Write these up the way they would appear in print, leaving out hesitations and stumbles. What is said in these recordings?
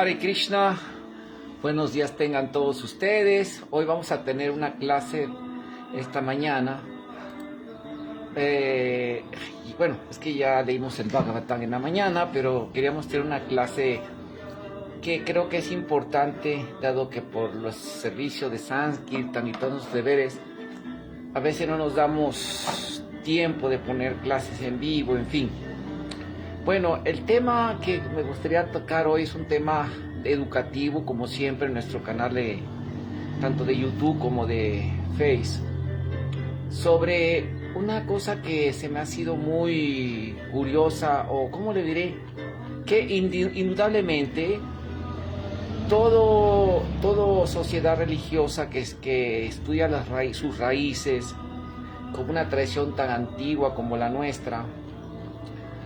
Hare Krishna, buenos días tengan todos ustedes. Hoy vamos a tener una clase esta mañana. Y bueno, es que ya leímos el Bhagavatam en la mañana, pero queríamos tener una clase que creo que es importante, dado que por los servicios de Sankirtan y todos los deberes, a veces no nos damos tiempo de poner clases en vivo, en fin. Bueno, el tema que me gustaría tocar hoy es un tema educativo, como siempre en nuestro canal tanto de YouTube como de Face, sobre una cosa que se me ha sido muy curiosa, o cómo le diré, que indudablemente todo sociedad religiosa que estudia sus raíces con una tradición tan antigua como la nuestra,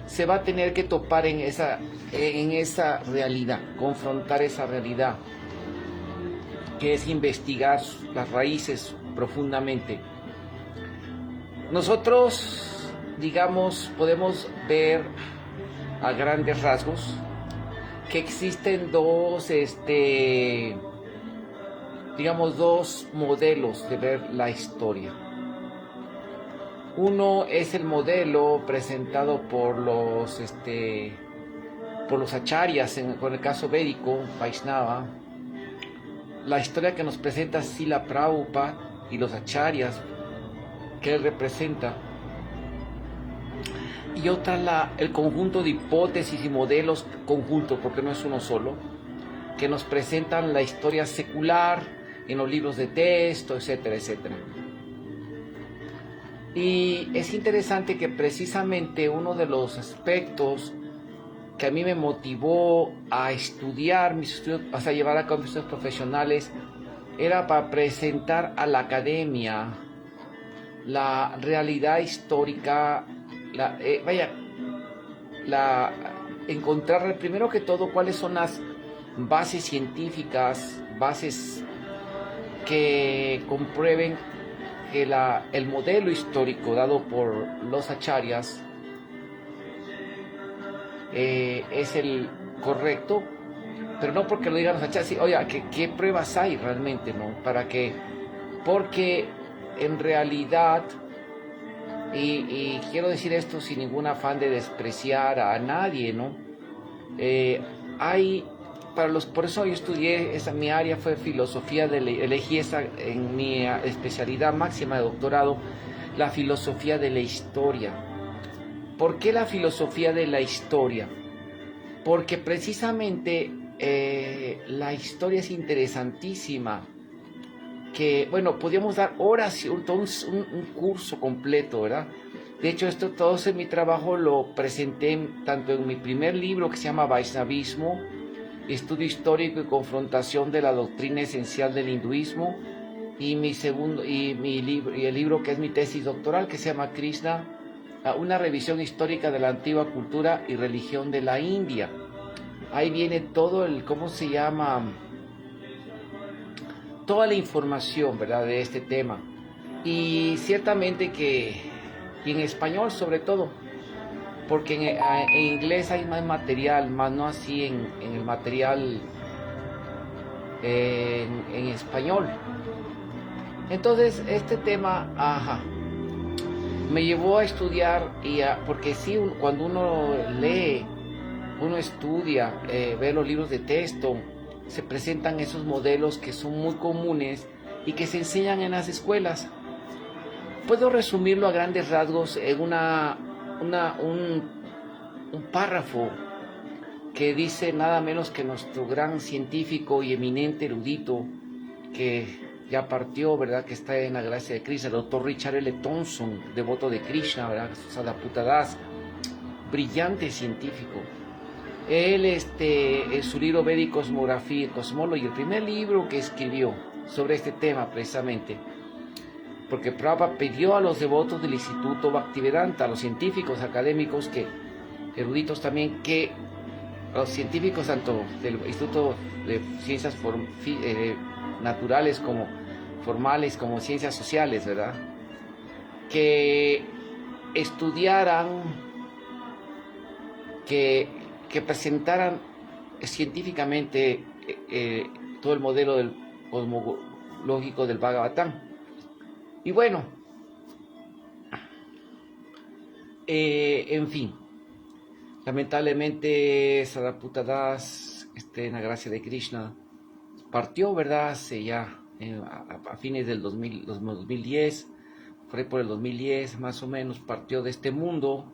se va a tener que topar en esa realidad, confrontar esa realidad, que es investigar las raíces profundamente. Nosotros, digamos, podemos ver a grandes rasgos que existen dos modelos de ver la historia. Uno es el modelo presentado por los acharyas, con el caso védico, Vaishnava, la historia que nos presenta Srila Prabhupada y los acharyas que él representa, y otra el conjunto de hipótesis y modelos conjuntos, porque no es uno solo, que nos presentan la historia secular en los libros de texto, etcétera, etcétera. Y es interesante que precisamente uno de los aspectos que a mí me motivó a estudiar mis estudios, a llevar a cabo mis estudios profesionales, era para presentar a la academia la realidad histórica, encontrar primero que todo cuáles son las bases científicas, bases que comprueben que el modelo histórico dado por los acharyas es el correcto, pero no porque lo digan los acharyas, sí, oye, ¿qué pruebas hay realmente, no? Porque en realidad, y quiero decir esto sin ningún afán de despreciar a nadie, ¿no? Por eso yo estudié, mi área fue filosofía, elegí esa en mi especialidad máxima de doctorado, la filosofía de la historia. ¿Por qué la filosofía de la historia? Porque precisamente la historia es interesantísima, que, bueno, podríamos dar horas, un curso completo, ¿verdad? De hecho, todo en mi trabajo lo presenté tanto en mi primer libro, que se llama Vaishnavismo, Estudio Histórico y Confrontación de la Doctrina Esencial del Hinduismo, y el libro que es mi tesis doctoral, que se llama Krishna, una revisión histórica de la antigua cultura y religión de la India. Ahí viene todo toda la información, ¿verdad?, de este tema. Y ciertamente y en español sobre todo, porque en inglés hay más material, más no así en el material en español. Entonces este tema, me llevó a estudiar, porque sí, cuando uno lee, uno estudia, ve los libros de texto, se presentan esos modelos que son muy comunes y que se enseñan en las escuelas. Puedo resumirlo a grandes rasgos en un párrafo que dice nada menos que nuestro gran científico y eminente erudito, que ya partió, ¿verdad?, que está en la gracia de Krishna, el doctor Richard L. Thompson, devoto de Krishna, ¿verdad?, Sadaputta Das, brillante científico. Él, en su libro Vedic Cosmography y Cosmology, el primer libro que escribió sobre este tema precisamente, porque Prabhupada pidió a los devotos del Instituto Bhaktivedanta, a los científicos académicos, eruditos también, que los científicos tanto del Instituto de Ciencias Naturales como formales, como Ciencias Sociales, ¿verdad?, que estudiaran, que presentaran científicamente todo el modelo del cosmológico del Bhagavatam. Y bueno, en fin, lamentablemente Sariputta Das, en la gracia de Krishna, partió, ¿verdad? Hace ya a fines del 2010, fue por el 2010 más o menos, partió de este mundo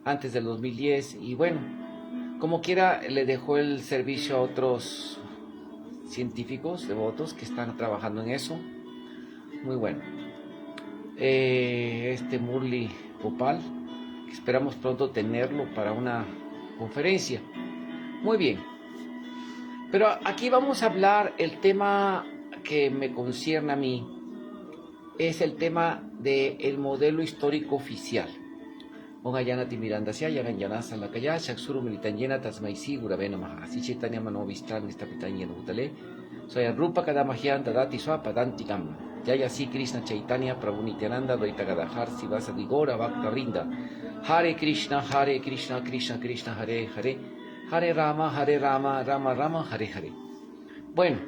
antes del 2010 y bueno, como quiera le dejó el servicio a otros científicos devotos que están trabajando en eso. Muy bueno. Murli Gopal, esperamos pronto tenerlo para una conferencia. Muy bien. Pero aquí vamos a hablar, el tema que me concierne a mí es el tema del modelo histórico oficial. Ongayanati Mirandasya, Yaganyana Salakaya, Shaksuru Militanyena, Tasmaisi, Gurabena Maha, Sichitanya Manovistan, Nistapitanyena Utale, Soya Rupa Kadamahian, Tadati Swapa, Dantikam, Yayasi Krishna Chaitanya, Prabhunityananda, Doitagadahar, Sivasa Digora, Bhakta Rinda, Hare Krishna, Krishna Krishna, Hare Hare, Hare Rama, Rama Rama, Hare Hare. Bueno,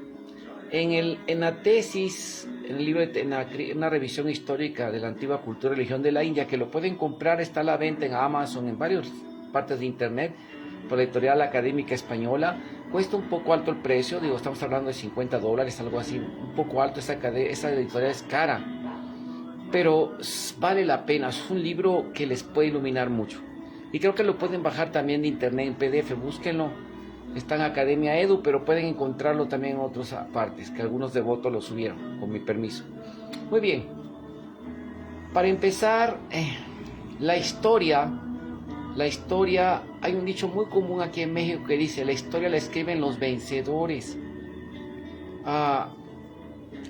en la tesis, en el libro, en una revisión histórica de la antigua cultura y religión de la India, que lo pueden comprar, está a la venta en Amazon, en varias partes de internet, por la editorial académica española. Cuesta un poco alto el precio, digo, estamos hablando de $50, algo así, un poco alto. Esa editorial es cara, pero vale la pena. Es un libro que les puede iluminar mucho. Y creo que lo pueden bajar también de internet en PDF, búsquenlo. Está en Academia Edu, pero pueden encontrarlo también en otras partes, que algunos devotos lo subieron, con mi permiso. Muy bien. Para empezar, la historia, hay un dicho muy común aquí en México que dice, la historia la escriben los vencedores.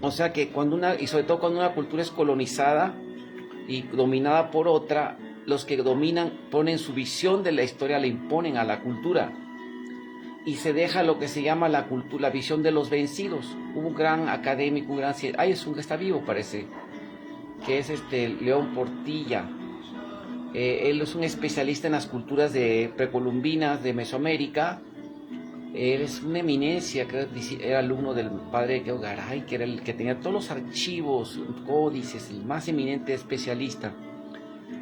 O sea que y sobre todo cuando una cultura es colonizada y dominada por otra, los que dominan ponen su visión de la historia, la imponen a la cultura. Y se deja lo que se llama la visión de los vencidos. Hubo un gran académico, un gran es un que está vivo, parece, que es León Portilla. Él es un especialista en las culturas precolombinas de Mesoamérica. Él es una eminencia, que era alumno del padre Garay, que era el que tenía todos los archivos, códices, el más eminente especialista.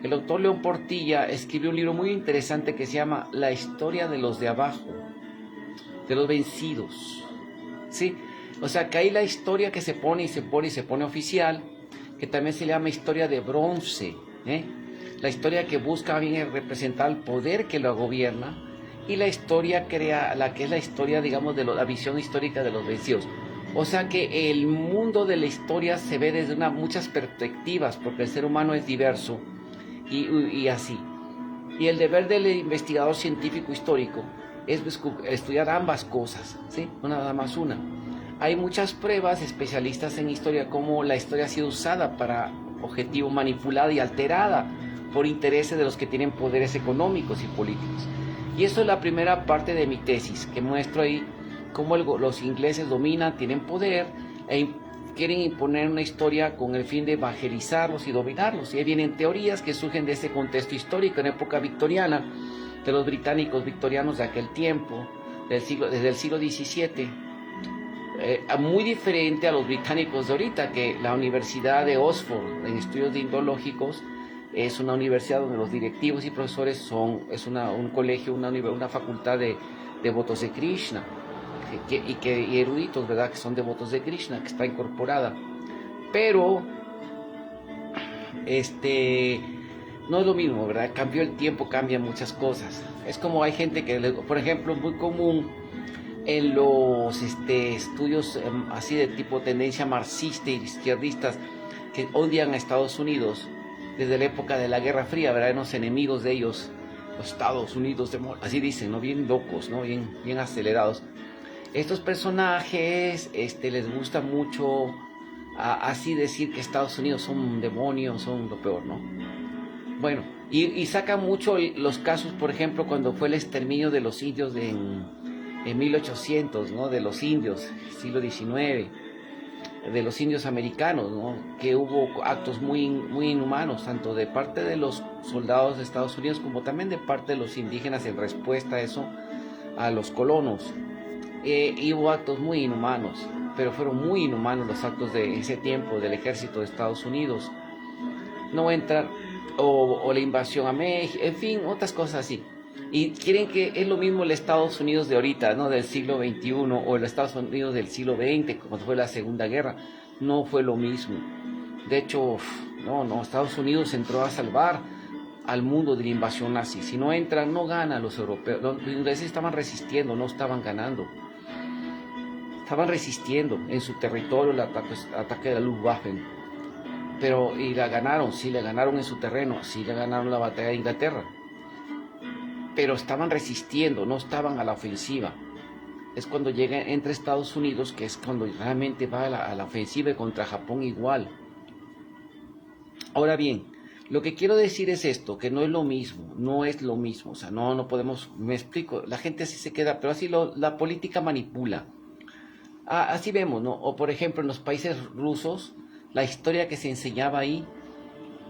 El doctor León Portilla escribió un libro muy interesante que se llama La historia de los de abajo, de los vencidos, ¿sí? O sea que hay la historia que se pone oficial, que también se llama historia de bronce, la historia que busca bien representar el poder que lo gobierna, y la historia que es la historia, digamos, de la visión histórica de los vencidos. O sea que el mundo de la historia se ve desde muchas perspectivas, porque el ser humano es diverso y así. Y el deber del investigador científico histórico es estudiar ambas cosas, ¿sí? No nada más una. Hay muchas pruebas especialistas en historia, cómo la historia ha sido usada para objetivo, manipulada y alterada por intereses de los que tienen poderes económicos y políticos. Y eso es la primera parte de mi tesis, que muestro ahí cómo los ingleses dominan, tienen poder e quieren imponer una historia con el fin de evangelizarlos y dominarlos. Y ahí vienen teorías que surgen de ese contexto histórico en época victoriana, de los británicos victorianos de aquel tiempo, desde el siglo XVII, muy diferente a los británicos de ahorita, que la Universidad de Oxford, en estudios indológicos, es una universidad donde los directivos y profesores es un colegio, una facultad de devotos de Krishna, y eruditos, ¿verdad?, que son devotos de Krishna, que está incorporada. Pero no es lo mismo, ¿verdad? Cambió el tiempo, cambian muchas cosas. Es como hay gente que, por ejemplo, es muy común en los estudios así de tipo tendencia marxista y izquierdistas, que odian a Estados Unidos desde la época de la Guerra Fría, ¿verdad? Los enemigos de ellos, los Estados Unidos, así dicen, ¿no? Bien locos, ¿no? Bien acelerados. Estos personajes les gusta mucho así decir que Estados Unidos son demonios, son lo peor, ¿no? Bueno, y saca mucho los casos, por ejemplo, cuando fue el exterminio de los indios en 1800, ¿no? De los indios, siglo XIX, de los indios americanos, ¿no? Que hubo actos muy inhumanos, tanto de parte de los soldados de Estados Unidos como también de parte de los indígenas en respuesta a eso. a los colonos. Y hubo actos muy inhumanos, pero fueron muy inhumanos los actos de ese tiempo del ejército de Estados Unidos. No entrar, o la invasión a México, en fin, otras cosas así. Y quieren que es lo mismo el Estados Unidos de ahorita, ¿no? Del siglo XXI, o el Estados Unidos del siglo XX, como fue la Segunda Guerra. No fue lo mismo. De hecho, no, Estados Unidos entró a salvar al mundo de la invasión nazi. Si no entran, no ganan los europeos. Los ingleses estaban resistiendo, no estaban ganando. Estaban resistiendo en su territorio el ataque de la Luftwaffe. Y la ganaron, sí, la ganaron en su terreno, sí, la ganaron la batalla de Inglaterra. Pero estaban resistiendo, no estaban a la ofensiva. Es cuando llega entre Estados Unidos, que es cuando realmente va a la ofensiva contra Japón igual. Ahora bien, lo que quiero decir es esto, que no es lo mismo, o sea, no podemos, me explico, la gente así se queda, pero así la política manipula. Así vemos, ¿no? O por ejemplo, en los países rusos, la historia que se enseñaba ahí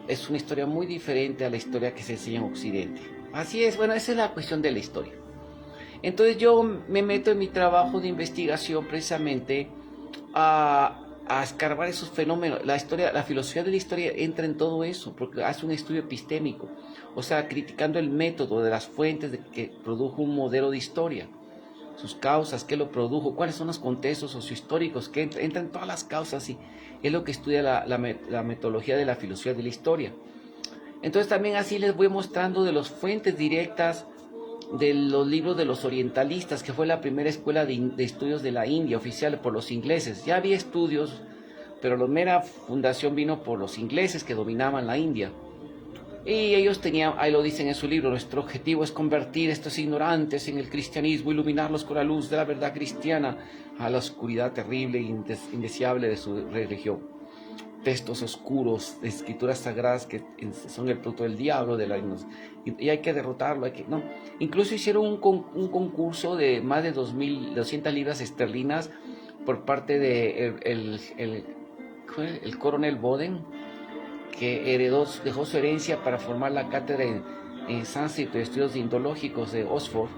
es una historia muy diferente a la historia que se enseña en Occidente. Así es, bueno, esa es la cuestión de la historia. Entonces yo me meto en mi trabajo de investigación precisamente a escarbar esos fenómenos. La filosofía de la historia entra en todo eso, porque hace un estudio epistémico, o sea, criticando el método de las fuentes de que produjo un modelo de historia, sus causas, qué lo produjo, cuáles son los contextos sociohistóricos, que entran todas las causas, y es lo que estudia la metodología de la filosofía de la historia. Entonces también así les voy mostrando de las fuentes directas de los libros de los orientalistas, que fue la primera escuela de estudios de la India, oficial por los ingleses. Ya había estudios, pero la mera fundación vino por los ingleses que dominaban la India. Y ellos tenían, ahí lo dicen en su libro, nuestro objetivo es convertir a estos ignorantes en el cristianismo, iluminarlos con la luz de la verdad cristiana a la oscuridad terrible e indeseable de su religión. Textos oscuros, escrituras sagradas que son el producto del diablo, y hay que derrotarlo, ¿no? Incluso hicieron un concurso de más de 2.200 libras esterlinas por parte de el coronel Boden, que dejó su herencia para formar la cátedra en sánscrito de estudios indológicos de Oxford,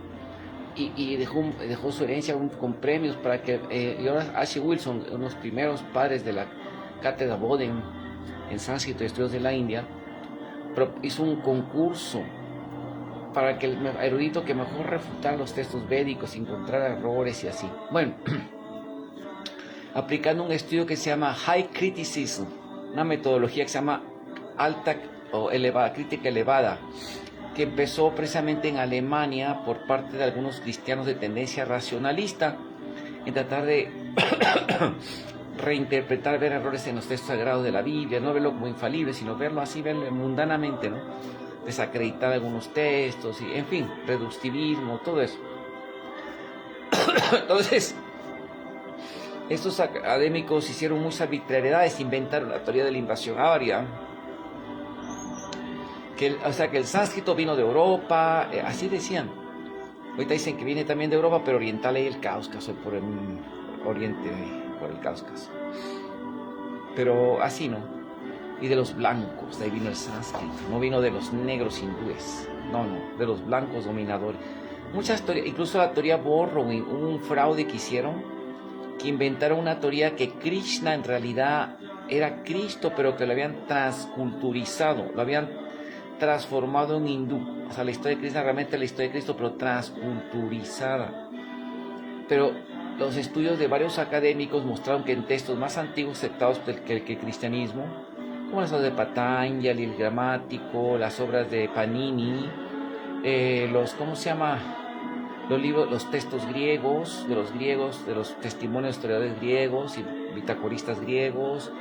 y dejó su herencia con premios para que y ahora H. Wilson, uno de los primeros padres de la cátedra Boden en sánscrito de estudios de la India, hizo un concurso para que el erudito que mejor refutara los textos védicos, encontrara errores y así. Bueno, aplicando un estudio que se llama High Criticism, una metodología que se llama alta o elevada, crítica elevada, que empezó precisamente en Alemania por parte de algunos cristianos de tendencia racionalista, en tratar de reinterpretar, ver errores en los textos sagrados de la Biblia, no verlo como infalible, sino verlo así, verlo mundanamente, ¿no? Desacreditar algunos textos, y en fin, reductivismo, todo eso. Entonces, estos académicos hicieron muchas arbitrariedades, inventaron la teoría de la invasión aria, o sea que el sánscrito vino de Europa, así decían. Ahorita dicen que viene también de Europa, pero oriental y el Cáucaso, por el oriente, por el Cáucaso. Pero así no. Y de los blancos, de ahí vino el sánscrito, no vino de los negros hindúes, no, de los blancos dominadores. Muchas teorías, incluso la teoría Borrowing, hubo un fraude que hicieron, que inventaron una teoría que Krishna en realidad era Cristo, pero que lo habían transculturizado, lo habían transformado en hindú. O sea, la historia de Krishna realmente es la historia de Cristo, pero transculturizada. Pero los estudios de varios académicos mostraron que en textos más antiguos aceptados que el cristianismo, como las obras de Patanjali, el gramático, las obras de Panini, los textos griegos, de los testimonios de historiadores griegos y bitacoristas griegos,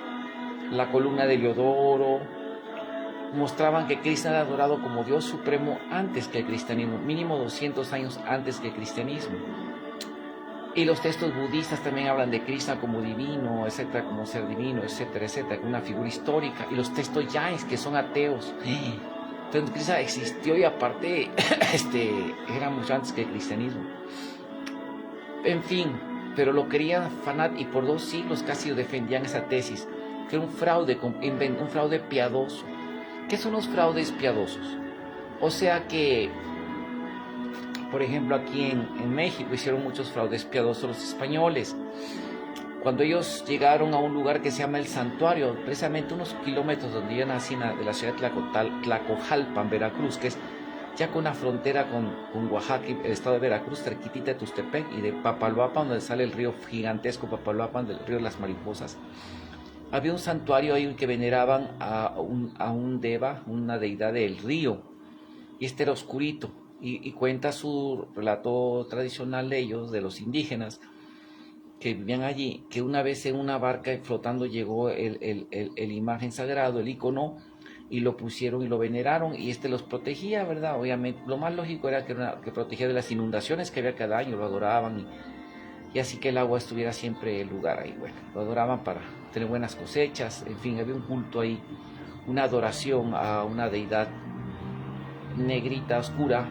la columna de Heliodoro, mostraban que Krishna era adorado como Dios supremo antes que el cristianismo, mínimo 200 años antes que el cristianismo. Y los textos budistas también hablan de Krishna como divino, etcétera, como ser divino, etcétera, etcétera, una figura histórica. Y los textos jains, que son ateos. Entonces Krishna existió y aparte era mucho antes que el cristianismo. En fin, pero lo querían y por 2 siglos casi defendían esa tesis, que era un fraude piadoso. ¿Qué son los fraudes piadosos? O sea que Por ejemplo, aquí en México hicieron muchos fraudes piadosos los españoles. Cuando ellos llegaron a un lugar que se llama El Santuario, precisamente unos kilómetros donde yo nací, de la ciudad de Tlacojalpan, Veracruz, que es ya con la frontera con Oaxaca, el estado de Veracruz, cerquitita de Tustepec, y de Papaloapan, donde sale el río gigantesco Papaloapan, del río de las Mariposas. Había un santuario ahí que veneraban a un deva, una deidad del río, y este era oscurito, y cuenta su relato tradicional de ellos, de los indígenas, que vivían allí, que una vez en una barca flotando llegó el imagen sagrado, el icono, y lo pusieron y lo veneraron, y los protegía, ¿verdad? Obviamente, lo más lógico era que protegía de las inundaciones que había cada año, lo adoraban, y así que el agua estuviera siempre en el lugar ahí, bueno, lo adoraban para tener buenas cosechas, en fin, había un culto ahí, una adoración a una deidad negrita, oscura,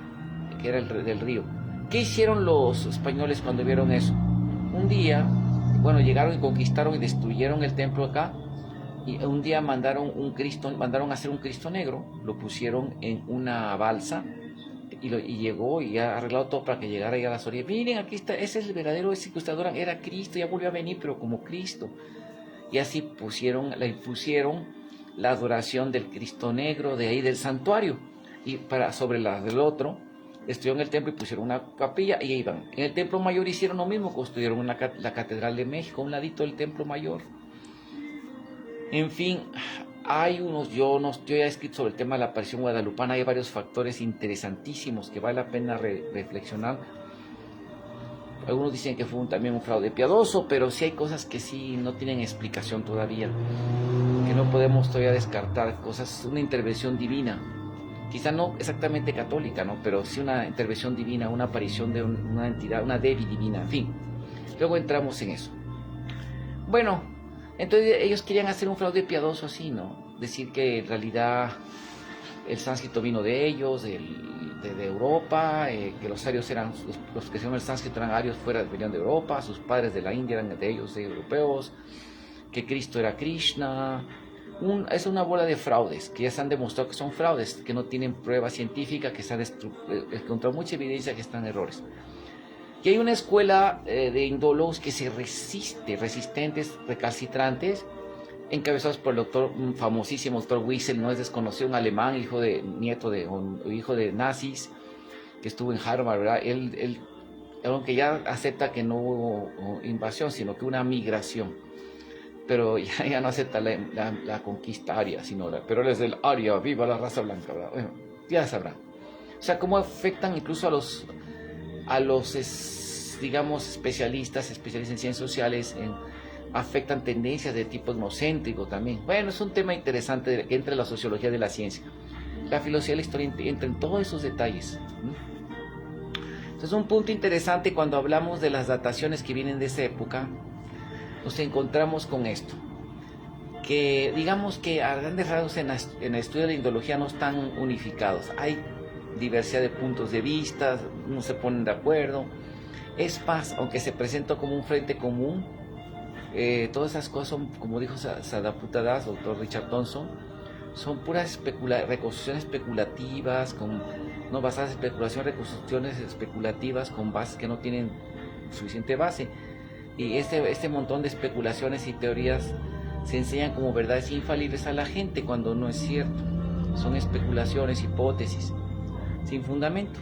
que era el del río. ¿Qué hicieron los españoles cuando vieron eso? Un día, bueno, llegaron y conquistaron y destruyeron el templo acá, y un día mandaron a hacer un Cristo negro, lo pusieron en una balsa, y llegó y ha arreglado todo para que llegara ahí a las orillas. Miren, aquí está, ese es el verdadero, ese que ustedes adoran, era Cristo, ya volvió a venir, pero como Cristo. Y así impusieron la adoración del Cristo negro de ahí del santuario, y sobre la del otro, destruyeron el templo y pusieron una capilla y ahí van. En el templo mayor hicieron lo mismo, construyeron la Catedral de México, a un ladito del templo mayor. En fin, yo ya he escrito sobre el tema de la aparición guadalupana, hay varios factores interesantísimos que vale la pena reflexionar. Algunos dicen que fue también un fraude piadoso, pero sí hay cosas que sí no tienen explicación todavía, que no podemos todavía descartar, cosas, una intervención divina. Quizá no exactamente católica, ¿no? Pero sí una intervención divina, una aparición de una entidad, una devi divina, en fin. Luego entramos en eso. Bueno, entonces ellos querían hacer un fraude piadoso así, ¿no? Decir que en realidad el sánscrito vino de ellos, de Europa, que los arios eran, los que se llaman el sánscrito eran arios, venían de Europa, sus padres de la India eran de ellos, de europeos, que Cristo era Krishna. Es una bola de fraudes que ya se han demostrado que son fraudes, que no tienen prueba científica, que se ha encontrado mucha evidencia que están errores. Y hay una escuela de indólogos que se resistentes, recalcitrantes, encabezados por el doctor, un famosísimo doctor Wiesel, no es desconocido, un alemán, hijo de nazis, que estuvo en Harvard, ¿verdad? Él, aunque ya acepta que no hubo invasión, sino que una migración. Pero ya no acepta la conquista aria, pero él es del aria, viva la raza blanca, ¿verdad? Bueno, ya sabrán. O sea, cómo afectan incluso a los digamos, especialistas en ciencias sociales, afectan tendencias de tipo etnocéntrico también. Bueno, es un tema interesante que entra en la sociología de la ciencia. La filosofía de la historia entra en todos esos detalles. Entonces, un punto interesante cuando hablamos de las dataciones que vienen de esa época, nos encontramos con esto, que digamos que a grandes rasgos en el estudio de la indología no están unificados, hay diversidad de puntos de vista, no se ponen de acuerdo. Es más, aunque se presenta como un frente común, todas esas cosas son, como dijo Sadaputa Das, doctor Richard Thompson, son puras reconstrucciones especulativas, no basadas en especulación, reconstrucciones especulativas con bases que no tienen suficiente base. Y este montón de especulaciones y teorías se enseñan como verdades infalibles a la gente cuando no es cierto. Son especulaciones, hipótesis, sin fundamento.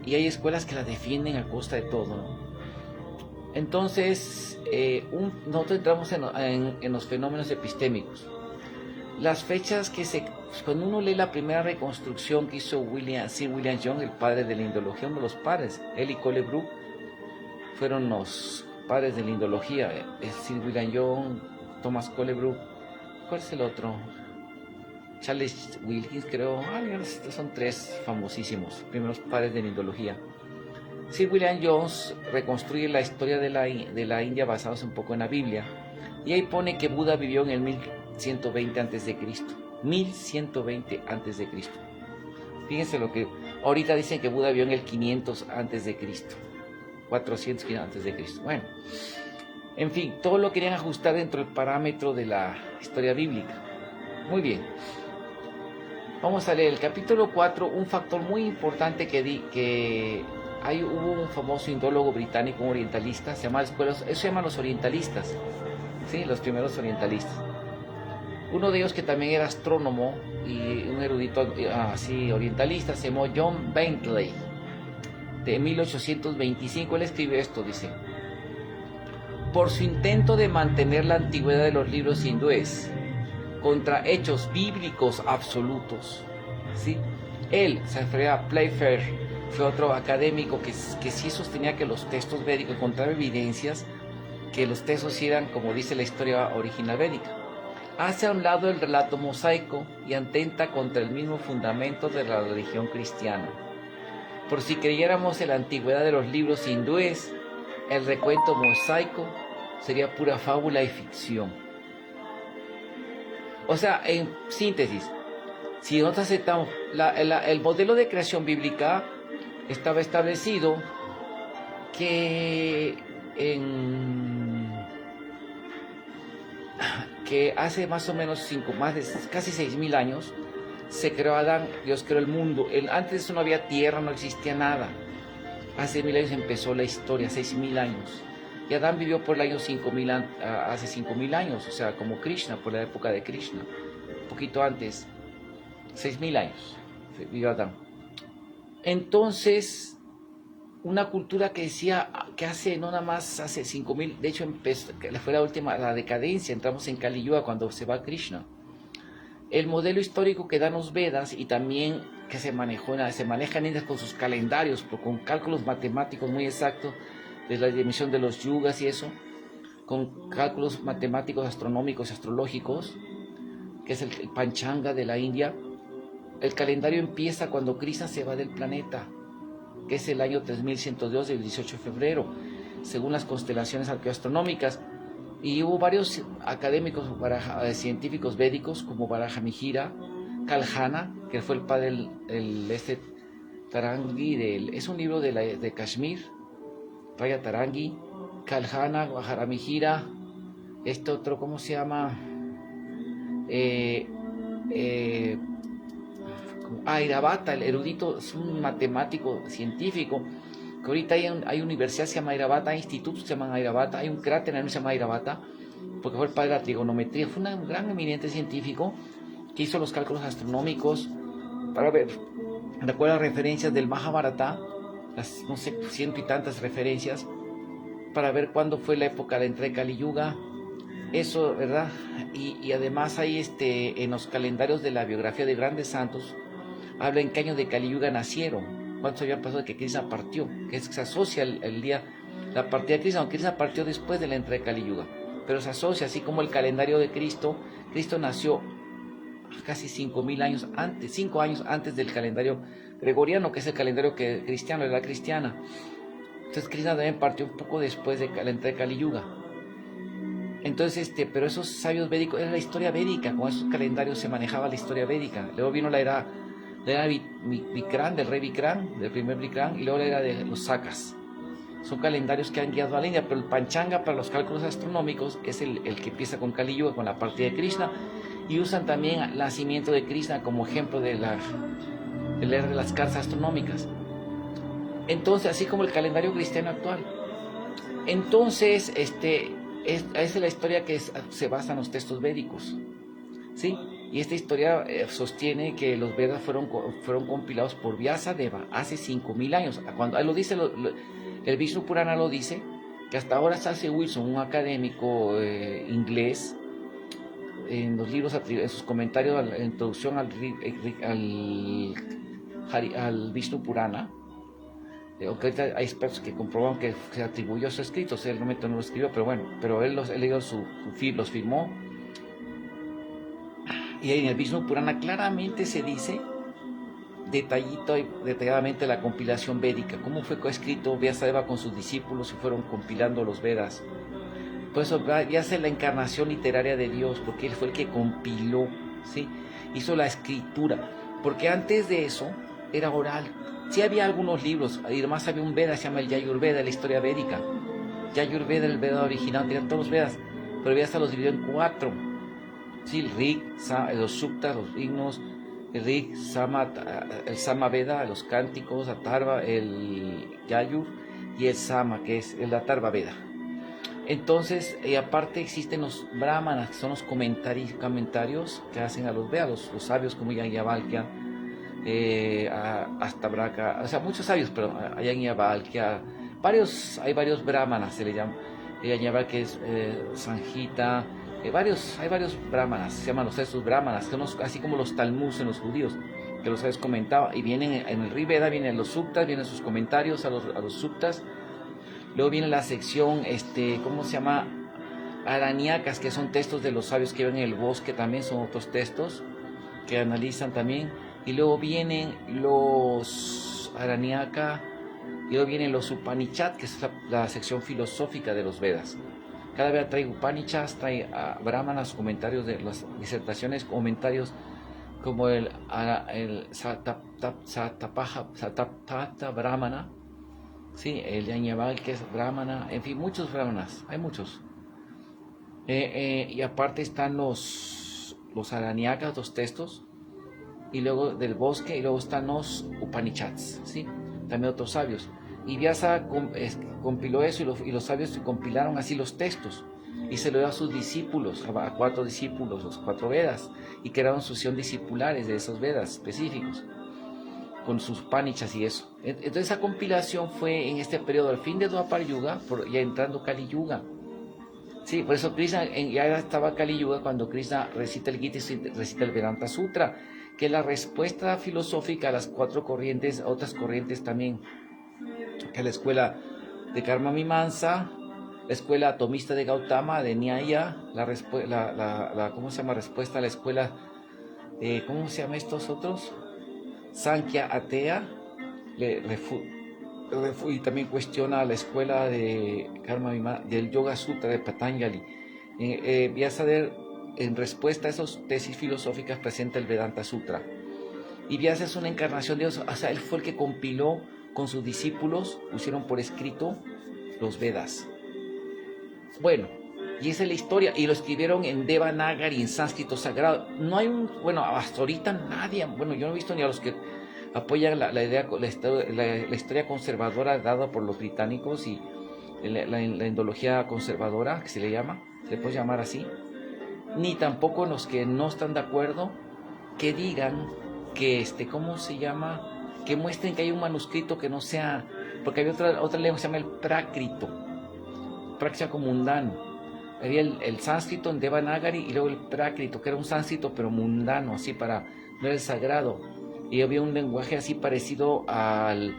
Y hay escuelas que las defienden a costa de todo, ¿no? Entonces, nosotros entramos en los fenómenos epistémicos. Las fechas cuando uno lee la primera reconstrucción que hizo Sir William Young, el padre de la indología, uno de los padres, él y Colebrook fueron los padres de la indología, Sir William Young, Thomas Colebrook, ¿cuál es el otro? Charles Wilkins, creo. Estos son tres famosísimos primeros padres de la indología. Sir William Jones reconstruye la historia de la India basándose un poco en la Biblia, y ahí pone que Buda vivió en el 1120 a.C. 1120 a.C. Fíjense lo que ahorita dicen, que Buda vivió en el 500 a.C., 400 a.C. Bueno, en fin, todo lo querían ajustar dentro del parámetro de la historia bíblica. Muy bien. Vamos a leer el capítulo 4, un factor muy importante que hubo un famoso indólogo británico, un orientalista, se llama eso se llaman los orientalistas, ¿sí? Los primeros orientalistas. Uno de ellos, que también era astrónomo y un erudito así orientalista, se llamó John Bentley, de 1825. Él escribió esto, dice: por su intento de mantener la antigüedad de los libros hindúes contra hechos bíblicos absolutos, ¿sí? Él, Safra Playfair, fue otro académico que sí sostenía que los textos védicos, encontraba evidencias que los textos eran, como dice la historia original védica. Hace a un lado el relato mosaico y atenta contra el mismo fundamento de la religión cristiana. Por si creyéramos en la antigüedad de los libros hindúes, el recuento mosaico sería pura fábula y ficción. O sea, en síntesis, si nosotros aceptamos el modelo de creación bíblica, estaba establecido que hace más o menos casi 6.000 años se creó Adán. Dios creó el mundo. Antes de eso no había tierra, no existía nada. Hace 1.000 años empezó la historia, 6.000 años. Y Adán vivió por el año 5.000, hace 5.000 años, o sea, como Krishna, por la época de Krishna. Un poquito antes, 6.000 años vivió Adán. Entonces, una cultura que decía que no nada más hace 5.000, de hecho fue la última, la decadencia, entramos en Kali Yuga cuando se va Krishna. El modelo histórico que dan los Vedas y también que se manejan ellas con sus calendarios, con cálculos matemáticos muy exactos de la dimensión de los yugas y eso, con cálculos matemáticos, astronómicos y astrológicos, que es el Panchanga de la India. El calendario empieza cuando Krishna se va del planeta, que es el año 3102 del 18 de febrero, según las constelaciones arqueoastronómicas. Y hubo varios académicos, científicos védicos, como Barahamihira, Kalhana, que fue el padre del Tarangi, es un libro de Kashmir, Raya Tarangi, Kalhana, Barahamihira, otro, ¿cómo se llama? Airavata, el erudito, es un matemático científico, que ahorita hay universidades que se llama Airavata, hay institutos que se llaman Airavata, hay un cráter que se llama Airavata, porque fue el padre de la trigonometría. Fue un gran eminente científico que hizo los cálculos astronómicos para ver, recuerda referencias del Mahabharata, las, no sé, 100 y tantas referencias, para ver cuándo fue la época de la entrada de Kali Yuga, eso, ¿verdad? Y además hay en los calendarios de la biografía de grandes santos, habla en qué año de Kali Yuga nacieron, cuántos habían pasado de que Krishna partió, que se asocia el día, la partida de Krishna, aunque Krishna partió después de la entrada de Kali Yuga, pero se asocia, así como el calendario de Cristo. Cristo nació casi 5.000 años antes, 5 años antes del calendario gregoriano, que es el calendario cristiano, de la cristiana. Entonces Krishna también partió un poco después de la entrada de Kali Yuga. Entonces, pero esos sabios védicos, era la historia védica, con esos calendarios se manejaba la historia védica. Luego vino la era Vikram, del rey Vikram, del primer Vikram, y luego la era de los Sakas. Son calendarios que han guiado a la India, pero el Panchanga para los cálculos astronómicos es el que empieza con Kali Yuga, con la partida de Krishna, y usan también el nacimiento de Krishna como ejemplo de la era de las cartas astronómicas. Entonces, así como el calendario cristiano actual. Entonces, esa es la historia que se basa en los textos védicos, ¿sí? Y esta historia sostiene que los Vedas fueron compilados por Vyasadeva hace 5.000 años. Cuando lo dice, el Vishnu Purana lo dice, que hasta ahora C.S. Wilson, un académico inglés, en los libros, en sus comentarios, en la introducción al Vishnu Purana, aunque hay expertos que comproban que se atribuyó a su escrito, él no lo escribió, pero bueno, pero él los firmó. Y en el Vishnu Purana claramente se dice detalladamente la compilación védica, cómo fue escrito Vyasadeva con sus discípulos y fueron compilando los Vedas. Por eso Vyasa es la encarnación literaria de Dios, porque él fue el que compiló, ¿sí? Hizo la escritura, porque antes de eso era oral. Sí había algunos libros, y además había un Veda, se llama el Yajurveda, la historia védica. Yajurveda, el Veda original, tenían todos los Vedas, pero Vyasa los dividió en 4. Sí, el Rig, los Suktas, los himnos, el Rig, el Sama Veda, los cánticos, Atharva, el Yajur y el Sama, que es el Atharva Veda. Entonces, aparte existen los brahmanas, que son los comentarios que hacen a los Vedas, los sabios como Yajnavalkya, hasta Braka, o sea, muchos sabios, pero Yajnavalkya, hay varios brahmanas, se le llama, Yajnavalkya es Sanjita, hay varios brahmanas, se llaman los textos brahmanas, que son así como los talmuds en los judíos, que los sabios comentaban, y vienen en el Rig Veda, vienen los suktas, vienen sus comentarios a los suktas. Luego viene la sección, ¿cómo se llama? Arañacas, que son textos de los sabios que viven en el bosque, también son otros textos que analizan también. Y luego vienen los Arañaka, y luego vienen los Upanishads, que es la sección filosófica de los Vedas. Cada Veda trae Upanishads, trae brahmanas, comentarios de las disertaciones, comentarios como el Satapatha Brahmana. Sí, el Yajnavalkya, que es brahmana, en fin, muchos brahmanas, hay muchos. Y aparte están los Aranyakas, los textos, y luego del bosque, y luego están los Upanishads, ¿sí? También otros sabios. Y Vyasa compiló eso, y los sabios compilaron así los textos, y se lo dio a sus discípulos, a 4 discípulos, los 4 Vedas, y crearon sucesión discipulares de esos Vedas específicos, con sus Upanishads y eso. Entonces esa compilación fue en este periodo, al fin de Dwapar Yuga, ya entrando Kali Yuga. Sí, por eso Krishna, ya estaba Kali Yuga cuando Krishna recita el Gita y recita el Vedanta Sutra, que es la respuesta filosófica a las 4 corrientes, a otras corrientes también, que es la escuela de Karma Mimamsa, la escuela atomista de Gautama, de Nyaya, ¿cómo se llama? Respuesta a la escuela, ¿cómo se llama estos otros? Sankhya Atea, y también cuestiona la escuela de Karma del Yoga Sutra de Patanjali. Vyasadeva, en respuesta a esas tesis filosóficas, presenta el Vedanta Sutra. Y Vyasa es una encarnación de Dios, o sea, él fue el que compiló con sus discípulos, pusieron por escrito los Vedas. Bueno, y esa es la historia, y lo escribieron en Devanagari, en sánscrito sagrado. No hay hasta ahorita nadie, yo no he visto ni a los que apoyan la historia conservadora dada por los británicos y la endología conservadora, que se le llama, se le puede llamar así, ni tampoco los que no están de acuerdo, que digan que, ¿cómo se llama? Que muestren que hay un manuscrito que no sea, porque había otra lengua que se llama el prácrito como mundano. Había el sánscrito en Devanagari y luego el prácrito, que era un sánscrito pero mundano, así no era el sagrado. Y había un lenguaje así parecido al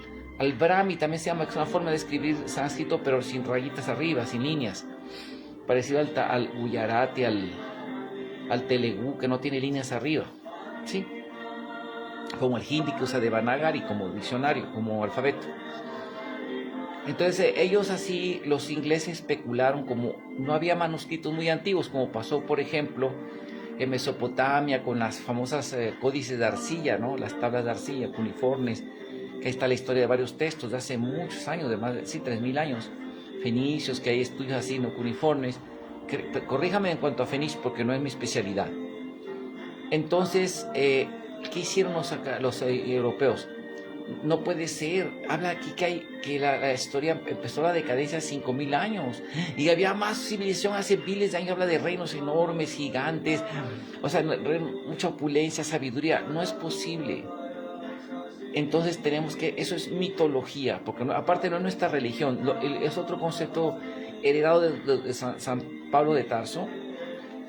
Brahmi, también se llama, que es una forma de escribir sánscrito pero sin rayitas arriba, sin líneas. Parecido al Gujarati, al Telugu, que no tiene líneas arriba, ¿sí? Como el hindi, que usa Devanagari como diccionario, como alfabeto. Entonces ellos así, los ingleses especularon, como no había manuscritos muy antiguos, como pasó por ejemplo en Mesopotamia con las famosas códices de arcilla, ¿no? Las tablas de arcilla, cuneiformes, que ahí está la historia de varios textos de hace muchos años, de más de 3.000 años, fenicios, que hay estudios así, ¿no? Cuneiformes. Corríjame en cuanto a fenicios porque no es mi especialidad. Entonces, ¿qué hicieron los europeos? No puede ser, habla aquí que la historia empezó la decadencia hace 5.000 años y había más civilización hace miles de años, habla de reinos enormes, gigantes, o sea, mucha opulencia, sabiduría, no es posible. Entonces tenemos que, eso es mitología, porque aparte no es nuestra religión, es otro concepto heredado de San Pablo de Tarso,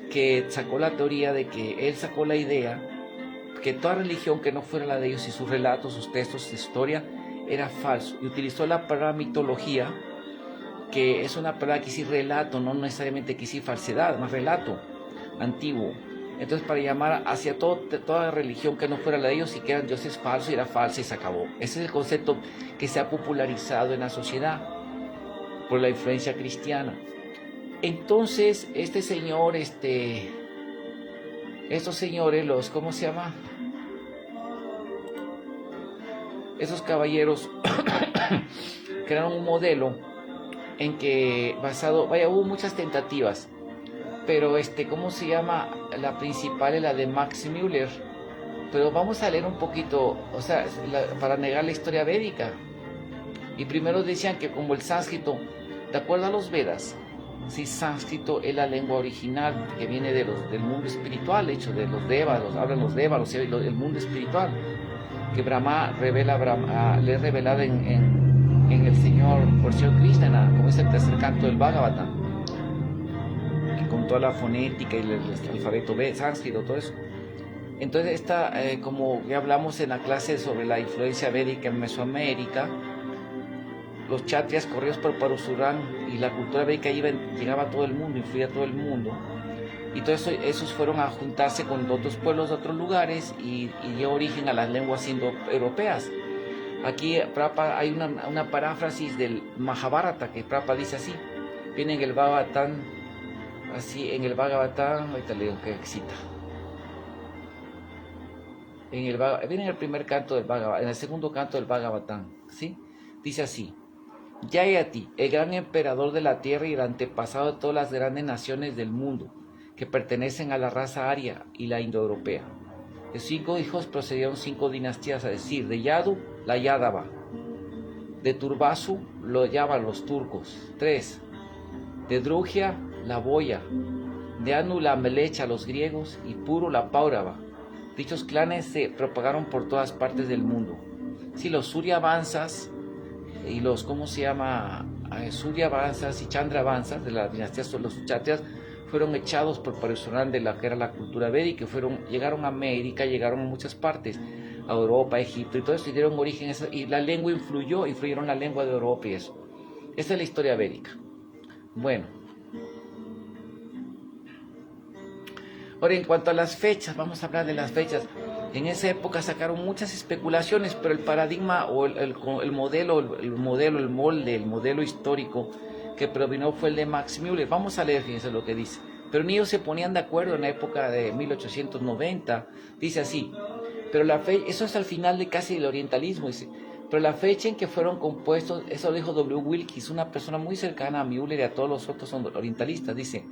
que sacó la teoría de que él sacó la idea que toda religión que no fuera la de ellos y sus relatos, sus textos, su historia, era falso. Y utilizó la palabra mitología, que es una palabra que sí relato, no necesariamente que sí falsedad, más relato antiguo. Entonces, para llamar hacia toda religión que no fuera la de ellos y que eran dioses falsos, era falsa y se acabó. Ese es el concepto que se ha popularizado en la sociedad por la influencia cristiana. Entonces, este señor, estos señores, ¿cómo se llama? Esos caballeros crearon un modelo en que hubo muchas tentativas, pero ¿cómo se llama? La principal es la de Max Müller, pero vamos a leer un poquito, o sea, para negar la historia védica. Y primero decían que como el sánscrito, de acuerdo a los Vedas, sí, sánscrito es la lengua original que viene del mundo espiritual, hecho de los devas, hablan los devas, el mundo espiritual, que Brahma le es revelado en el Señor por Señor Krishna, como es el tercer canto del Bhagavatam, con toda la fonética y el alfabeto sánscrito, todo eso. Entonces, como ya hablamos en la clase sobre la influencia védica en Mesoamérica, los kshatriyas corridos por Parasurán y la cultura védica llegaba a todo el mundo, influía a todo el mundo. Y todo eso, esos fueron a juntarse con otros pueblos de otros lugares y dio origen a las lenguas indoeuropeas. Aquí Prabhupada, hay una paráfrasis del Mahabharata que Prabhupada dice así. Viene en el Bhagavatam, ahorita leo que excita. Viene en el primer canto del Bhagavatam, en el segundo canto del Bhagavatam, ¿sí? Dice así: Yayati, el gran emperador de la tierra y el antepasado de todas las grandes naciones del mundo, que pertenecen a la raza aria y la indoeuropea. De 5 hijos procedieron 5 dinastías, es decir, de Yadu, la Yádava; de Turbasu, lo llaman los turcos; 3. De Drugia, la Boya; de Anu, la Melecha, los griegos; y Puru, la Páurava. Dichos clanes se propagaron por todas partes del mundo. Sí, los Suryavansas y los, Suryavansas y Chandravansas de la dinastía de los Kshatriyas fueron echados por Parasurán de la que era la cultura védica, llegaron a América, llegaron a muchas partes, a Europa, a Egipto, y todo eso, y dieron origen a eso, y la lengua influyeron la lengua de Europa y eso. Esa es la historia védica. Bueno. Ahora, en cuanto a las fechas, vamos a hablar de las fechas. En esa época sacaron muchas especulaciones, pero el paradigma o el modelo histórico que predominó fue el de Max Müller. Vamos a leer, fíjense lo que dice. Pero ni ellos se ponían de acuerdo en la época de 1890. Dice así, pero eso es al final de casi el orientalismo, dice. Pero la fecha en que fueron compuestos, eso lo dijo W. Wilkins, una persona muy cercana a Müller y a todos los otros orientalistas, dice,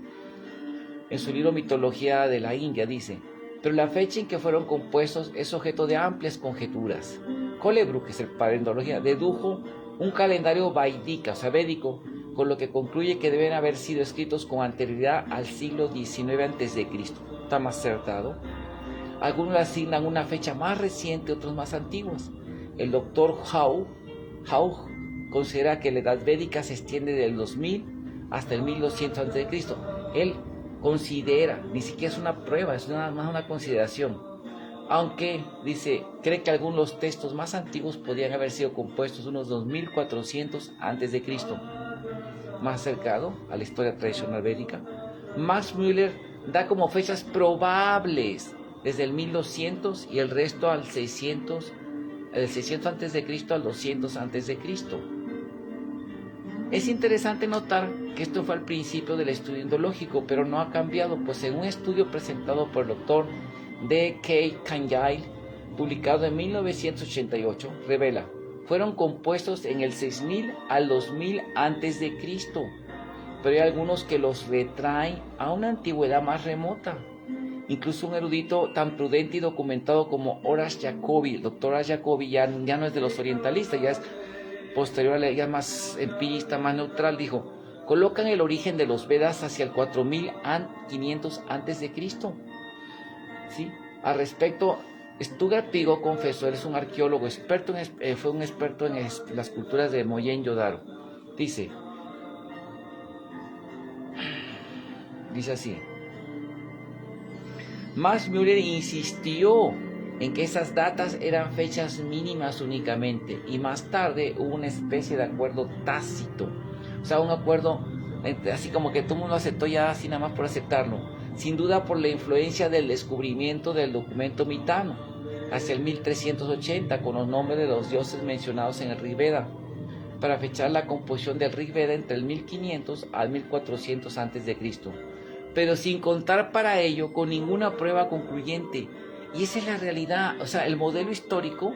en su libro Mitología de la India, dice, pero la fecha en que fueron compuestos es objeto de amplias conjeturas. Colebrook, que es el paleontología, dedujo un calendario vaidika, o sea, védico, con lo que concluye que deben haber sido escritos con anterioridad al siglo XIX a.C. Está más acertado. Algunos le asignan una fecha más reciente, otros más antiguos. El doctor Haug considera que la edad védica se extiende del 2000 hasta el 1200 a.C. Él considera, ni siquiera es una prueba, es nada más una consideración, aunque dice, cree que algunos de los textos más antiguos podrían haber sido compuestos unos 2400 a.C., más acercado a la historia tradicional védica. Max Müller da como fechas probables desde el 1200 y el resto al 600, del 600 a.C. al 200 a.C. Es interesante notar que esto fue al principio del estudio indológico, pero no ha cambiado, pues en un estudio presentado por el doctor D.K. Kanyail, publicado en 1988, revela, fueron compuestos en el 6000 al 2000 a.C., pero hay algunos que los retraen a una antigüedad más remota. Incluso un erudito tan prudente y documentado como Horace Jacobi, el doctor Horace Jacobi, ya no es de los orientalistas, ya es posterior, ya más empirista, más neutral, dijo, colocan el origen de los Vedas hacia el 4500 a.C. ¿Sí? Al respecto, Stuart Pigot confesó, él es un arqueólogo, fue un experto en las culturas de Mohenjo-Daro. Dice así, Max Müller insistió en que esas datas eran fechas mínimas únicamente, y más tarde hubo una especie de acuerdo tácito, o sea, un acuerdo así como que todo el mundo aceptó ya así nada más por aceptarlo, sin duda por la influencia del descubrimiento del documento mitano, hacia el 1380, con los nombres de los dioses mencionados en el Rig Veda, para fechar la composición del Rig Veda entre el 1500 al 1400 a.C., pero sin contar para ello con ninguna prueba concluyente. Y esa es la realidad, o sea, el modelo histórico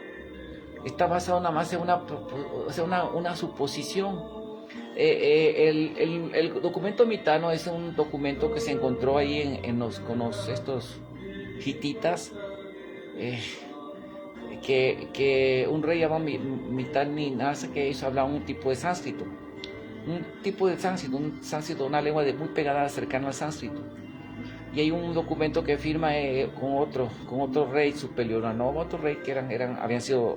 está basado nada más en una suposición. El documento mitano es un documento que se encontró ahí con estos hititas, eh, que un rey llamado Mitanninasa que hizo hablar un tipo de sánscrito. Un sánscrito, una lengua muy pegada, cercana al sánscrito. Y hay un documento que firma con otro rey superior, no otro rey que habían sido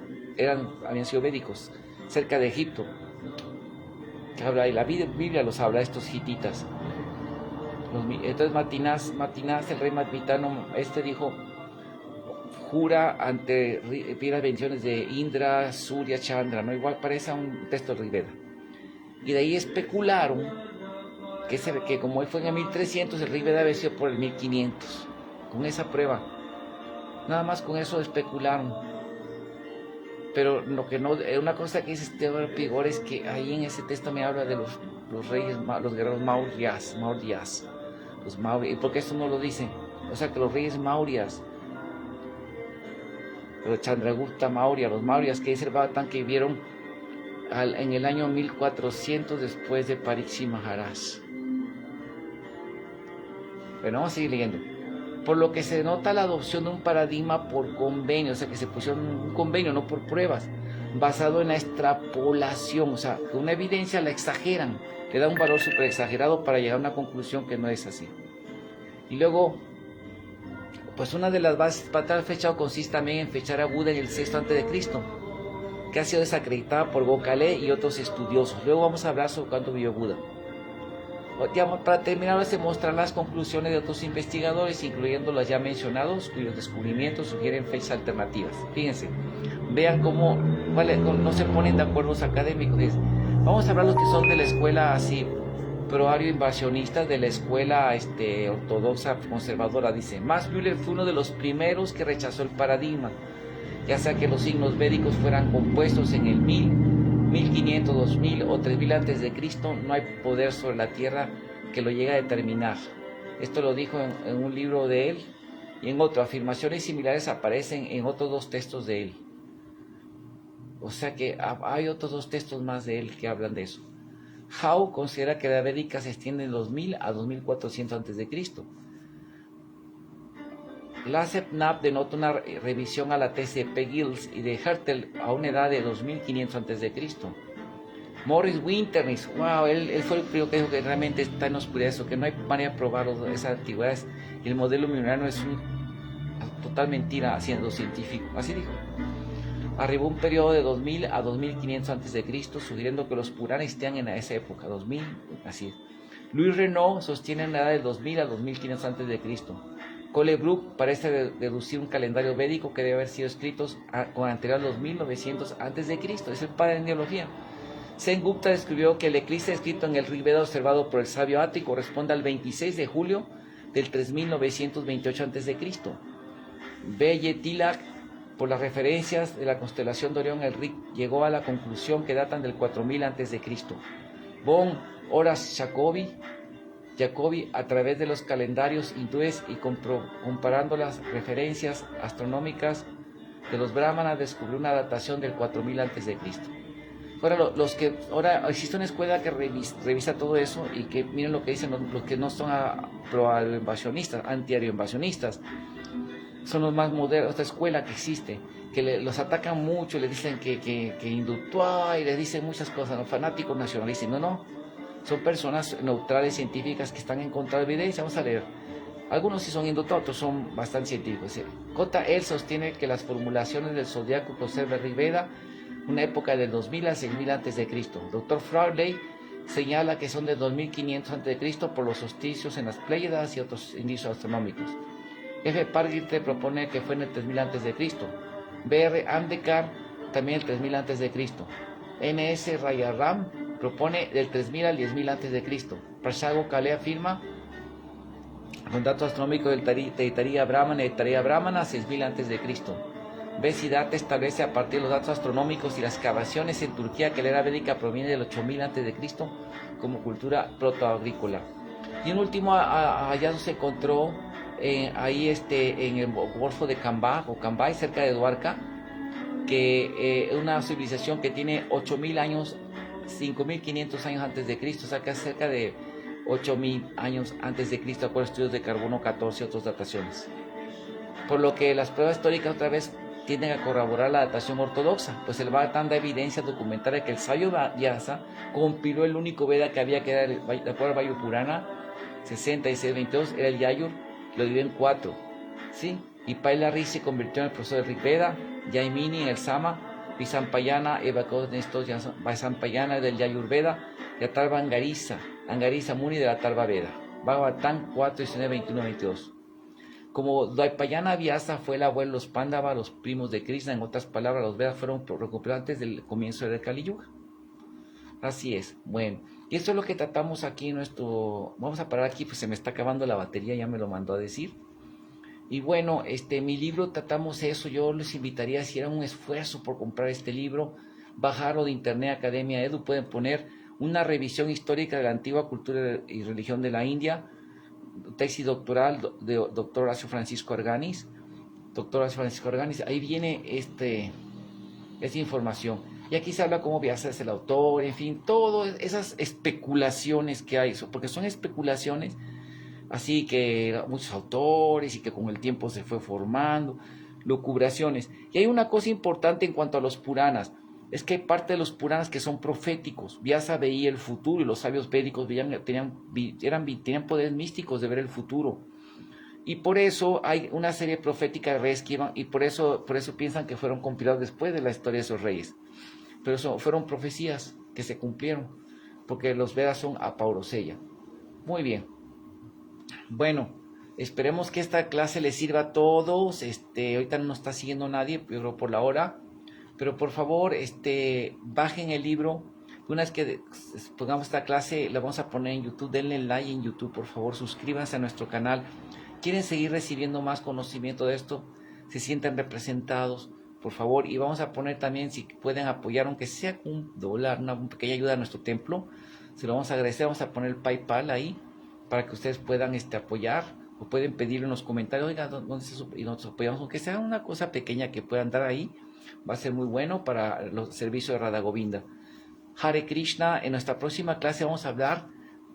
védicos, cerca de Egipto. Que habla, y la Biblia los habla, estos hititas. Entonces Matinás, el rey Matitano, dijo, jura ante pide las bendiciones de Indra, Surya, Chandra, ¿no? Igual parece un texto de Rigveda. Y de ahí especularon que como él fue en el 1300, el Rigveda había sido por el 1500. Con esa prueba, nada más con eso especularon. Pero lo que no, una cosa que dice Theodor Pigor es que ahí en ese texto me habla de los reyes, los guerreros Mauryas, los Maurya. ¿Y por qué eso no lo dice? O sea que los reyes Mauryas, los Chandragupta Maurya, los Mauryas que dice el Bhagavatam, que vivieron en el año 1400 después de Parikshit Maharaj. Bueno, vamos a seguir leyendo. Por lo que se nota la adopción de un paradigma por convenio, o sea que se pusieron un convenio, no por pruebas, basado en la extrapolación, o sea, que una evidencia la exageran, le da un valor súper exagerado para llegar a una conclusión que no es así. Y luego, pues una de las bases para tal fechado consiste también en fechar a Buda en el 6 a.C., que ha sido desacreditada por Gokhale y otros estudiosos. Luego vamos a hablar sobre cuándo vivió Buda. Para terminar, se muestran las conclusiones de otros investigadores, incluyendo los ya mencionados, cuyos descubrimientos sugieren fechas alternativas. Fíjense, vean cómo no se ponen de acuerdo los académicos. Vamos a hablar los que son de la escuela así, pro-ario-invasionistas, de la escuela ortodoxa conservadora. Dice, Max Müller fue uno de los primeros que rechazó el paradigma, ya sea que los signos védicos fueran compuestos en el 1500, 2000 o 3000 antes de Cristo, no hay poder sobre la tierra que lo llegue a determinar. Esto lo dijo en un libro de él, y en otro, afirmaciones similares aparecen en otros dos textos de él. O sea que hay otros dos textos más de él que hablan de eso. Howe considera que la védica se extiende de 2000 a 2400 antes de Cristo. Lasep-Knapp denota una revisión a la tesis de P. Giles y de Hertel a una edad de 2500 a.C. Morris Winternis, wow, él fue el primero que dijo que realmente está en oscuridad eso, que no hay manera de probar esas antigüedades, y el modelo milenario es una total mentira siendo científico, así dijo. Arribó un periodo de 2000 a 2500 a.C., sugiriendo que los Puranas existían en esa época, 2000, así es. Louis Renaud sostiene una edad de 2000 a 2500 a.C. Colebrook parece deducir un calendario védico que debe haber sido escrito con anterior a los 1900 a.C., es el padre de neología. Sengupta describió que el eclipse escrito en el Rigveda observado por el sabio Atri corresponde al 26 de julio del 3928 a.C. B. Tilak, por las referencias de la constelación de Orión, el Rig llegó a la conclusión que datan del 4000 a.C. Von Horace Jacobi, a través de los calendarios hindúes y comparando las referencias astronómicas de los brahmanas, descubrió una datación del 4000 a.C. Ahora existe una escuela que revisa todo eso y que miren lo que dicen los que no son pro-invasionistas, anti-invasionistas, son los más modernos. Esta escuela que existe, que los atacan mucho, le dicen que hindutúa y le dicen muchas cosas, ¿no? Fanáticos nacionalistas, no. Son personas neutrales, científicas, que están en contra de la evidencia. Vamos a leer. Algunos sí son hindutúas, otros son bastante científicos. J.L. sostiene que las formulaciones del zodiaco que observa el Rigveda, una época del 2000 a 6000 a.C. Dr. Frawley señala que son de 2500 a.C. por los solsticios en las Pléyades y otros indicios astronómicos. F. Pargite propone que fue en el 3000 a.C. B.R. Ambedkar también el 3000 a.C. N.S. Rajaram propone del 3000 al 10.000 a.C. Prasad Gokhale afirma con datos astronómicos del Taittiriya Brahmana y Taittiriya Brahmana 6000 a.C. B. Siddhartha establece a partir de los datos astronómicos y las excavaciones en Turquía que la era védica proviene del 8000 a.C. como cultura protoagrícola. Y un último hallazgo se encontró ahí en el Golfo de Cambay, cerca de Dwarka, que es una civilización que tiene 8000 años, 5500 años antes de Cristo, o sea que es cerca de 8000 años antes de Cristo, por estudios de carbono 14 y otras dataciones. por lo que las pruebas históricas otra vez tienden a corroborar la datación ortodoxa, pues el Bhagavatam da evidencia documental de que el sabio Vyasa compiló el único Veda que había, que era de acuerdo al Vayu Purana 66-22, era el Yajur, lo dividió en 4, ¿sí? Y Paila Ri se convirtió en el profesor de Rig Veda, Jaimini en el Sama, Visampayana, Evaconestos, Visampayana del Yajur Veda, y Atarva Angarisa Muni de la Atarva Veda. Bhagavatam 4, 19, 21, 22. Como Dvaipayana Vyasa fue el abuelo de los Pándava, los primos de Krishna, en otras palabras, los Vedas fueron recuperados antes del comienzo del Kali Yuga. Así es. Bueno, y esto es lo que tratamos aquí en nuestro... Vamos a parar aquí, pues se me está acabando la batería, ya me lo mandó a decir. Y bueno, mi libro tratamos eso. Yo les invitaría, si era un esfuerzo por comprar este libro, bajarlo de Internet Academia Edu, pueden poner una revisión histórica de la antigua cultura y religión de la India, tesis doctoral de doctor Horacio Francisco Arganis. Ahí viene esta información. Y aquí se habla cómo Vyasa es el autor, en fin, todas esas especulaciones que hay, porque son especulaciones, así que muchos autores y que con el tiempo se fue formando, lucubraciones. Y hay una cosa importante en cuanto a los Puranas, es que hay parte de los Puranas que son proféticos. Vyasa veía el futuro y los sabios védicos tenían poderes místicos de ver el futuro. Y por eso hay una serie profética de reyes que iban, y por eso piensan que fueron compilados después de la historia de esos reyes. Pero fueron profecías que se cumplieron, porque los Vedas son apauroseya. Muy bien. Bueno, esperemos que esta clase les sirva a todos. Ahorita no nos está siguiendo nadie, yo creo por la hora. Pero por favor, bajen el libro. Una vez que pongamos esta clase, la vamos a poner en YouTube. Denle like en YouTube, por favor. Suscríbanse a nuestro canal. ¿Quieren seguir recibiendo más conocimiento de esto? ¿Se sienten representados? Por favor. Y vamos a poner también, si pueden apoyar, aunque sea $1, una pequeña ayuda a nuestro templo. Se lo vamos a agradecer. Vamos a poner el PayPal ahí, para que ustedes puedan apoyar. O pueden pedirlo en los comentarios. Oiga, y nosotros apoyamos. Aunque sea una cosa pequeña que puedan dar ahí, va a ser muy bueno para los servicios de Radha Govinda. Hare Krishna. En nuestra próxima clase vamos a hablar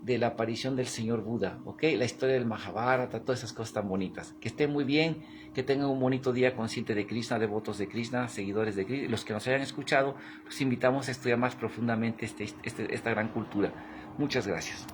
de la aparición del señor Buda, ¿ok? La historia del Mahabharata, todas esas cosas tan bonitas. Que estén muy bien, que tengan un bonito día consciente de Krishna, devotos de Krishna, seguidores de Krishna. Los que nos hayan escuchado, los invitamos a estudiar más profundamente esta gran cultura. Muchas gracias.